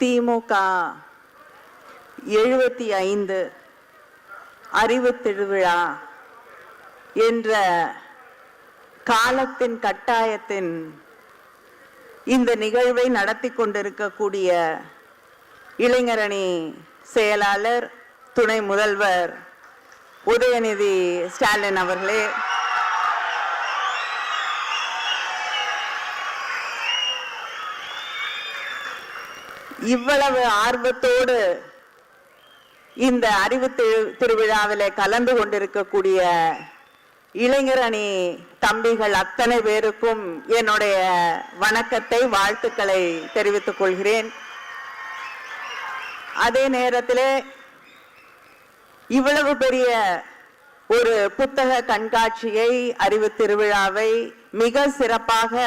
திமுக 75 அறிவு திருவிழா என்ற காலத்தின் கட்டாயத்தின் இந்த நிகழ்வை நடத்தி கொண்டிருக்கக்கூடிய இளைஞரணி செயலாளர் துணை முதல்வர் உதயநிதி ஸ்டாலின் அவர்களே, இவ்வளவு ஆர்வத்தோடு இந்த அறிவு திருவிழாவிலே கலந்து கொண்டிருக்கக்கூடிய இளைஞரணி தம்பிகள் அத்தனை பேருக்கும் என்னுடைய வணக்கத்தை, வாழ்த்துக்களை தெரிவித்துக் கொள்கிறேன். அதே நேரத்தில் இவ்வளவு பெரிய ஒரு புத்தக கண்காட்சியை, அறிவு திருவிழாவை மிக சிறப்பாக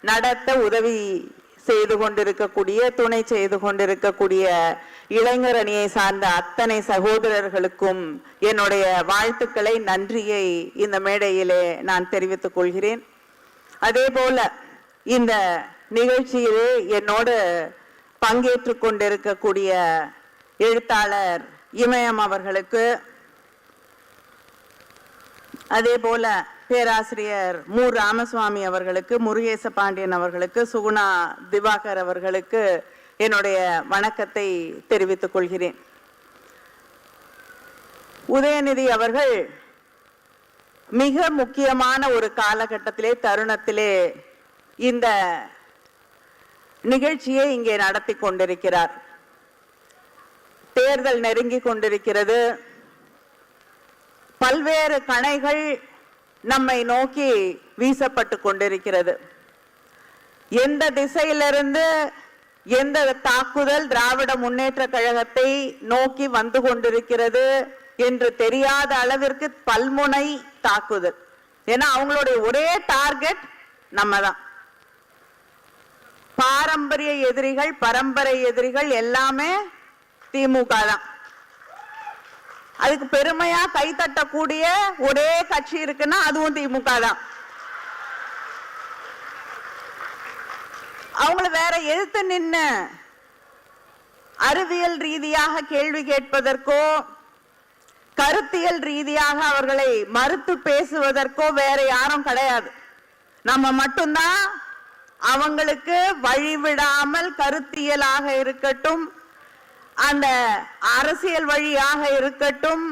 நடத்த உதவி செய்து கொண்டிருக்கக்கூடிய, துணை செய்து கொண்டிருக்கக்கூடிய இளைஞர் அணியை சார்ந்த அத்தனை சகோதரர்களுக்கும் என்னுடைய வாழ்த்துக்களை, நன்றியை இந்த மேடையிலே நான் தெரிவித்துக் கொள்கிறேன். அதே போல இந்த நிகழ்ச்சியிலே என்னோடு பங்கேற்று கொண்டிருக்கக்கூடிய எழுத்தாளர் இமயம் அவர்களுக்கு, அதே போல பேராசிரியர் மு. ராமசுவாமி அவர்களுக்கு, முருகேச பாண்டியன் அவர்களுக்கு, சுகுணா திவாகர் அவர்களுக்கு என்னுடைய வணக்கத்தை தெரிவித்துக் கொள்கிறேன். உதயநிதி அவர்கள் மிக முக்கியமான ஒரு காலகட்டத்திலே, தருணத்திலே இந்த நிகழ்ச்சியை இங்கே நடத்தி கொண்டிருக்கிறார். தேர்தல் நெருங்கி கொண்டிருக்கிறது. பல்வேறு கணைகள் நம்மை நோக்கி வீசப்பட்டு கொண்டிருக்கிறது. எந்த திசையிலிருந்து எந்த தாக்குதல் திராவிட முன்னேற்ற கழகத்தை நோக்கி வந்து கொண்டிருக்கிறது என்று தெரியாத அளவிற்கு பல்முனை தாக்குதல். ஏன்னா அவங்களுடைய ஒரே டார்கெட் நம்ம தான். பாரம்பரிய எதிரிகள், பரம்பரை எதிரிகள் எல்லாமே திமுக தான். அதுக்கு பெருமையா கைத்தட்டக்கூடிய ஒரே கட்சி இருக்குன்னா அதுவும் திமுக தான். அவங்கள வேற எதிர்த்து நின்று அறிவியல் ரீதியாக கேள்வி கேட்பதற்கோ, கருத்தியல் ரீதியாக அவர்களை மறுத்து பேசுவதற்கோ வேற யாரும் கிடையாது. நம்ம மட்டும்தான் அவங்களுக்கு வழிவிடாமல் கருத்தியலாக இருக்கட்டும், அந்த அரசியல் வழியாக இருக்கட்டும்,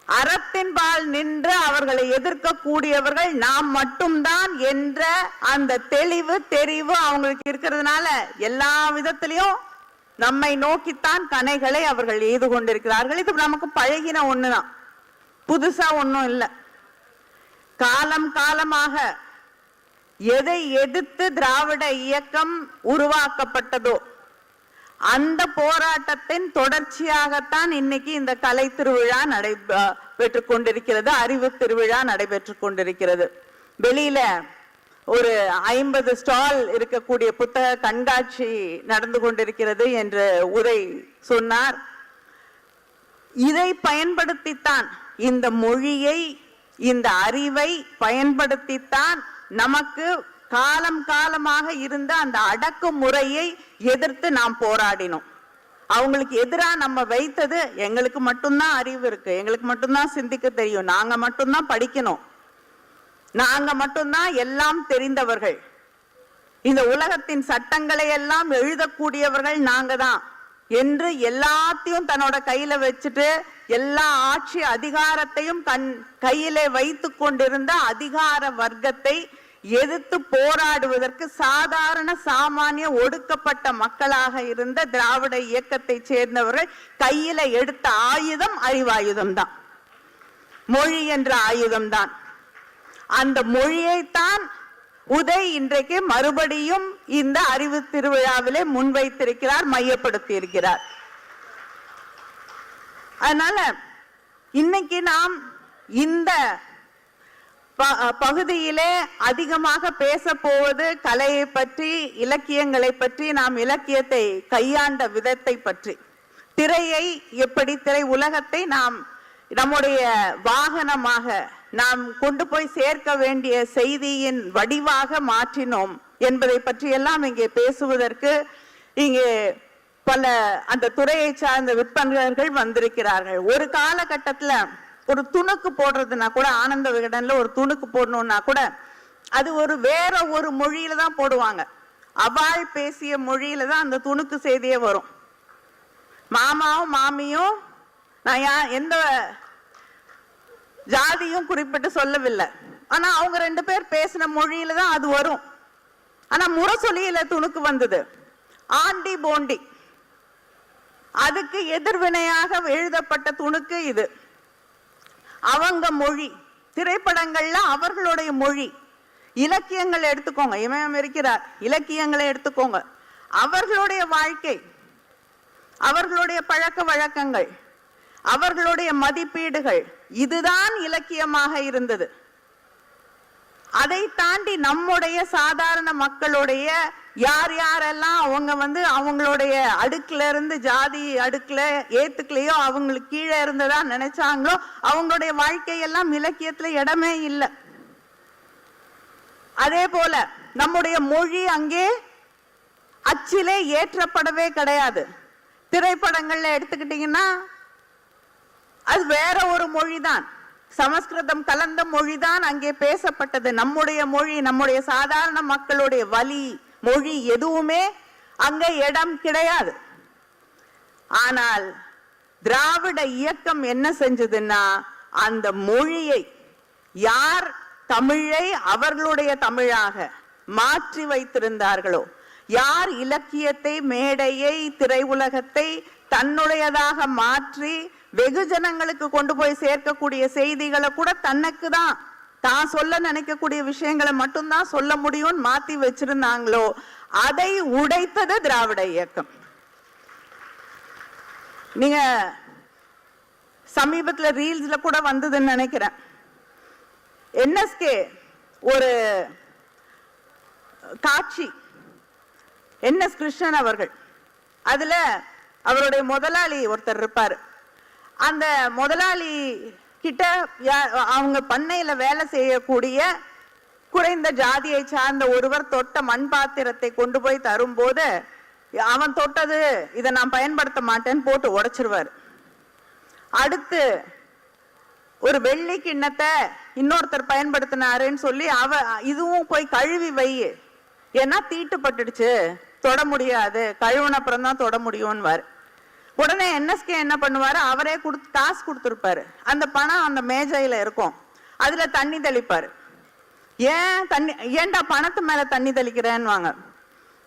அறத்தின்பால் நின்று அவர்களை எதிர்க்கக்கூடியவர்கள் நாம் மட்டும்தான் என்ற அந்த தெரிவு அவங்களுக்கு இருக்கிறதுனால எல்லா விதத்திலையும் நம்மை நோக்கித்தான் கணைகளை அவர்கள் எய்து கொண்டிருக்கிறார்கள். இது நமக்கு பழகின ஒண்ணுதான், புதுசா ஒன்றும் இல்லை. காலம் காலமாக எதை எதிர்த்து திராவிட இயக்கம் உருவாக்கப்பட்டதோ அந்த போராட்டத்தின் தொடர்ச்சியாகத்தான் இன்னைக்கு இந்த கலை திருவிழா நடைபெற்று கொண்டிருக்கிறது, அறிவு திருவிழா நடைபெற்று கொண்டிருக்கிறது. வெளியில ஒரு 50 ஸ்டால் இருக்கக்கூடிய புத்தக கண்காட்சி நடந்து கொண்டிருக்கிறது என்று உரை சொன்னார். இதை பயன்படுத்தித்தான், இந்த மொழியை, இந்த அறிவை பயன்படுத்தித்தான் நமக்கு காலம் காலமாக இருந்த அந்த அடக்குமுறையை எதிர்த்து நாம் போராடினோம். அவங்களுக்கு எதிராக நம்ம வைத்தது, எங்களுக்கு மட்டும்தான் அறிவு இருக்கு, எங்களுக்கு மட்டும்தான் சிந்திக்க தெரியும், நாங்க மட்டும்தான் படிக்கணும், நாங்க மட்டும்தான் எல்லாம் தெரிந்தவர்கள், இந்த உலகத்தின் சட்டங்களை எல்லாம் எழுதக்கூடியவர்கள் நாங்க தான் என்று எல்லாத்தையும் தன்னோட கையில வச்சுட்டு எல்லா ஆட்சி அதிகாரத்தையும் கையிலே வைத்து கொண்டிருந்த அதிகார வர்க்கத்தை எதிர்த்து போராடுவதற்கு சாதாரண சாமானிய ஒடுக்கப்பட்ட மக்களாக இருந்த திராவிட இயக்கத்தை சேர்ந்தவர்கள் கையில எடுத்த ஆயுதம் அறிவாயுதம் தான், மொழி என்ற ஆயுதம் தான். அந்த மொழியைத்தான் உதய் இன்றைக்கு மறுபடியும் இந்த அறிவு திருவிழாவிலே முன்வைத்திருக்கிறார், மையப்படுத்தி இருக்கிறார். அதனால இன்னைக்கு நாம் இந்த பகுதியிலே அதிகமாக பேச போவது கலையை பற்றி, இலக்கியங்களை பற்றி, நாம் இலக்கியத்தை கையாண்ட விதத்தை பற்றி, திரையை எப்படி, திரை உலகத்தை நாம் நம்முடைய வாகனமாக நாம் கொண்டு போய் சேர்க்க வேண்டிய செய்தியின் வடிவாக மாற்றினோம் என்பதை பற்றி எல்லாம் இங்கே பேசுவதற்கு இங்கே பல அந்த துறையை சார்ந்த விற்பனர்கள் வந்திருக்கிறார்கள். ஒரு காலகட்டத்துல ஒரு துணுக்கு போடுறதுனா கூட, ஆனந்த விகடன்ல ஒரு துணுக்கு போடணும்னா கூட அது வேற ஒரு மொழியில தான் போடுவாங்க. அவள் பேசிய மொழியில தான் அந்த துணுக்கு செய்தியே வரும். மாமாவும் மாமியும், நான் எந்த ஜாதியும் குறிப்பிட்டு சொல்லவில்லை, ஆனா அவங்க 2 பேர் பேசின மொழியில தான் அது வரும். ஆனா முரசொலியில துணுக்கு வந்தது. ஆண்டி போண்டி, அதுக்கு எதிர்வினையாக எழுதப்பட்ட துணுக்கு இது. அவங்க மொழி, திரைப்படங்கள்ல அவர்களுடைய மொழி. இலக்கியங்களை எடுத்துக்கோங்க, இமயம் இருக்கிறார், இலக்கியங்களை எடுத்துக்கோங்க, அவர்களுடைய வாழ்க்கை, அவர்களுடைய பழக்க வழக்கங்கள், அவர்களுடைய மதிப்பீடுகள், இதுதான் இலக்கியமாக இருந்தது. அதை தாண்டி நம்முடைய சாதாரண மக்களுடைய யார் யாரெல்லாம் அவங்க அவங்களுடைய அடுக்குல இருந்து, ஜாதி அடுக்குல ஏத்துக்கலையோ, அவங்களுக்கு கீழே இருந்ததா நினைச்சாங்களோ, அவங்களுடைய வாழ்க்கையெல்லாம் இலக்கியத்துல இடமே இல்லை. அதே போல நம்முடைய மொழி அங்கே அச்சிலே ஏற்றப்படவே கிடையாது. திரைப்படங்கள்ல எடுத்துக்கிட்டீங்கன்னா அது வேற ஒரு மொழிதான், சமஸ்கிருதம் கலந்த மொழிதான் அங்கே பேசப்பட்டது. நம்முடைய மொழி, நம்முடைய சாதாரண மக்களுடைய வலி மொழி எதுவுமே அங்க இடம் கிடையாது. ஆனால் திராவிட இயக்கம் என்ன செஞ்சதுன்னா, அந்த மொழியை யார் தமிழை அவர்களுடைய தமிழாக மாற்றி வைத்திருந்தார்களோ, யார் இலக்கியத்தை, மேடையை, திரையுலகத்தை தன்னுடையதாக மாற்றி வெகுஜனங்களுக்கு கொண்டு போய் சேர்க்கக்கூடிய செய்திகளை கூட தனக்கு தான் சொல்ல நினைக்கக்கூடிய விஷயங்களை மட்டும்தான் சொல்ல முடியும் மாத்தி வச்சிருந்தாங்களோ, அதை உடைத்தது திராவிட இயக்கம். நீங்க சமீபத்துல ரீல்ஸ்ல கூட வந்ததுன்னு நினைக்கிறேன். என்எஸ்கே ஒரு காட்சி, என்எஸ் கிருஷ்ணன் அவர்கள், அதுல அவருடைய முதலாளி ஒருத்தர் இருப்பாரு. அந்த முதலாளி கிட்ட அவங்க பண்ணையில வேலை செய்யக்கூடிய குறைந்த ஜாதியை சார்ந்த ஒருவர் தொட்ட மண் பாத்திரத்தை கொண்டு போய் தரும்போது, அவன் தொட்டது இதை நான் பயன்படுத்த மாட்டேன்னு போட்டு உடைச்சிருவாரு. அடுத்து ஒரு வெள்ளி கிண்ணத்தை இன்னொருத்தர் பயன்படுத்தினாருன்னு சொல்லி இதுவும் போய் கழுவி வை, ஏன்னா தீட்டுப்பட்டுடுச்சு, தொட முடியாது, கழுவுன அப்புறம் தான் தொட முடியும்னு. உடனே என்எஸ்கே என்ன பண்ணுவாரு, அவரே காசு கொடுத்துருப்பாரு. அந்த பணம் அந்த மேஜையில இருக்கும், அதுல தண்ணி தெளிப்பாரு. ஏன்டா பணத்து மேல தண்ணி தெளிக்கிறேன்னு வாங்க,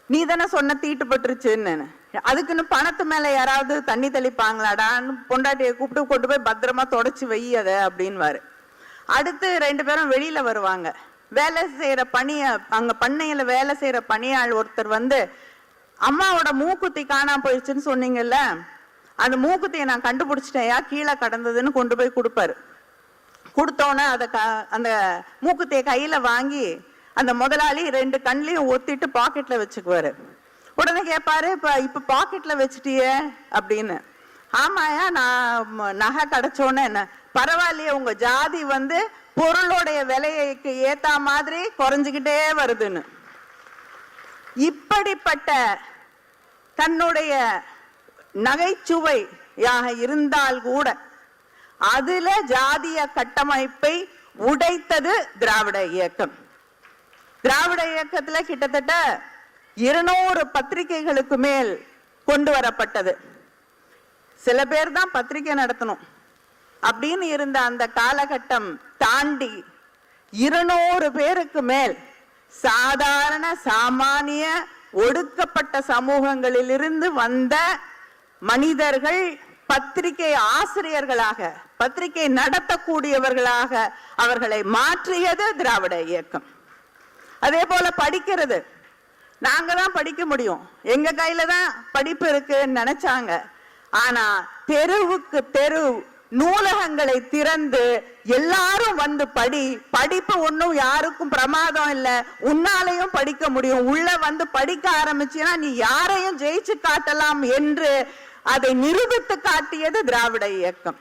நீ தானே சொன்ன தீட்டுப்பட்டுருச்சுன்னு. அதுக்குன்னு பணத்து மேல யாராவது தண்ணி தெளிப்பாங்களாடான்னு பொண்டாட்டியை கூப்பிட்டு கொண்டு போய் பத்திரமா தொடச்சு வை அதை அப்படின்வாரு. அடுத்து 2 பேரும் வெளியில வருவாங்க. வேலை செய்யற அங்க பண்ணையில வேலை செய்யற பணியாள் ஒருத்தர் அம்மாவோட மூக்குத்தி காணாம போயிடுச்சுன்னு சொன்னீங்கல்ல, அந்த மூக்குத்தியை நான் கண்டுபிடிச்சிட்டேயா, கீழே கடந்ததுன்னு கொண்டு போய் கொடுப்பாரு. கொடுத்தோன்னே அந்த மூக்குத்தியை கையில வாங்கி அந்த முதலாளி 2 கண்லையும் ஒத்திட்டு பாக்கெட்ல வச்சுக்குவாரு. உடனே கேட்பாரு, இப்ப பாக்கெட்ல வச்சுட்டிய அப்படின்னு. ஆமாயா, நான் நகை கிடைச்சோன்னு என்ன பரவாயில்லையே, உங்க ஜாதி பொருளுடைய விலைக்கு ஏத்தா மாதிரி குறைஞ்சுக்கிட்டே வருதுன்னு. இப்படிப்பட்ட தன்னுடைய நகைச்சுவையாக இருந்தால் கூட அதுல ஜாதிய கட்டமைப்பை உடைத்தது திராவிட இயக்கம். திராவிட இயக்கத்துல கிட்டத்தட்ட 200 பத்திரிகைகளுக்கு மேல் கொண்டு வரப்பட்டது. சில பேர் தான் பத்திரிகை நடத்தணும் அப்படின்னு இருந்த அந்த காலகட்டம் தாண்டி 200 பேருக்கு மேல் சாதாரண சாமானிய ஒடுக்கப்பட்ட சமூகங்களில் இருந்து வந்த மனிதர்கள் பத்திரிகை ஆசிரியர்களாக, பத்திரிகை நடத்தக்கூடியவர்களாக அவர்களை மாற்றியது திராவிட இயக்கம். அதே போல படிக்கிறது, நாங்க தான் படிக்க முடியும், எங்க கையில தான் படிப்பு இருக்குன்னு நினைச்சாங்க. ஆனா தெருவுக்கு தெரு நூலகங்களை திறந்து எல்லாரும் படிப்பு ஒன்னும் யாருக்கும் பிரமாதம் இல்ல, உன்னாலையும் படிக்க முடியும், உள்ள படிக்க ஆரம்பிச்சீன்னா நீ யாரையும் ஜெயிச்சு காட்டலாம் என்று அதை நிரூபித்து காட்டியது திராவிட இயக்கம்.